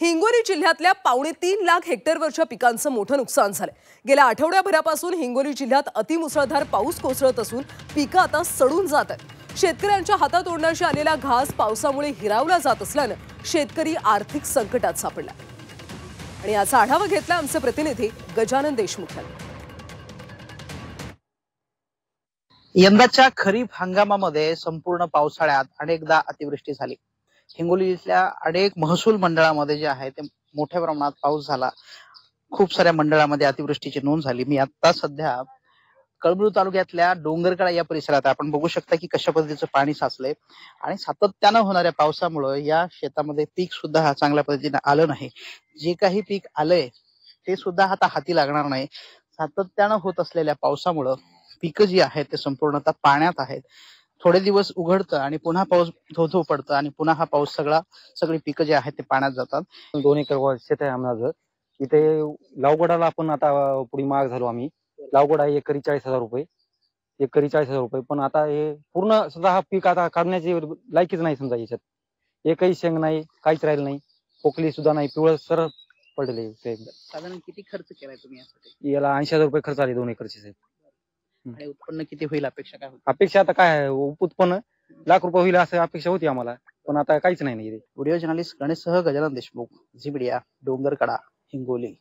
हिंगोली जिल्ह्यातल्या 2.5 लाख हेक्टरवरच्या पिकांचं मोठं नुकसान झालंय। गेल्या आठवड्याभरापासून हिंगोली जिल्ह्यात अतिमुसळधार पाऊस कोसळत असून पिकं आता सडून जात आहेत। शेतकऱ्यांच्या हातात ओढण्याशी आलेला घास पावसामुळे हिरावला जात असल्यानं शेतकरी आर्थिक संकटात सापडला। आणि याचा आढावा घेतला आमचे प्रतिनिधी गजानन देशमुख यांनी। यंदाच्या खरीप हंगामामध्ये संपूर्ण पावसाळ्यात अनेकदा अतिवृष्टी झाली। हिंगोलीतल्या अनेक महसूल मंडळामध्ये जे आहे ते मोठ्या प्रमाणात पाऊस झाला। खूप साऱ्या मंडळामध्ये अतिवृष्टीची नोंद झाली। मी आता सध्या कळमनुर तालुक्यातल्या डोंगरकडा या परिसरात आपण बघू शकता की कशा पद्धतीचं पाणी साचलंय आणि सातत्यानं होणाऱ्या पावसामुळे या शेतामध्ये पीक सुद्धा चांगल्या पद्धतीने आलं नाही। जे काही पीक आलंय ते सुद्धा आता हाती लागणार नाही। सातत्यानं होत असलेल्या पावसामुळे पिकं जी आहेत ते संपूर्णतः पाण्यात आहेत। थोडे दिवस उघडतं आणि पुन्हा पाऊस धो पडतं आणि पुन्हा हा पाऊस सगळी पिकं जी आहेत ते पाण्यात जातात। 2 एकर शेत आहे आमचं। इथे लावगडाला आपण आता पुढे माग झालो आम्ही। लावगड आहे एकरी 40,000 रुपये, एकरी 40,000 रुपये। पण आता हे पूर्ण सुद्धा हा पीक आता काढण्याची लायकीच नाही समजा। याच्यात एकही शेंग नाही, काहीच राहिलं नाही, पोकली सुद्धा नाही, पिवळं सरळ पडले। साधारण किती खर्च केलाय तुम्ही यासाठी? याला 80,000 रुपये खर्च आले 2 एकरचे साहेब। आणि उत्पन्न किती होईल अपेक्षा काय होती? अपेक्षा आता काय आहे, उत्पन्न लाख रुपये होईल असं अपेक्षा होती आम्हाला, पण आता काहीच नाही। व्हिडिओ जर्नलिस्ट गणेशसह गजानन देशमुख, झी मीडिया, डोंगरकडा, हिंगोली।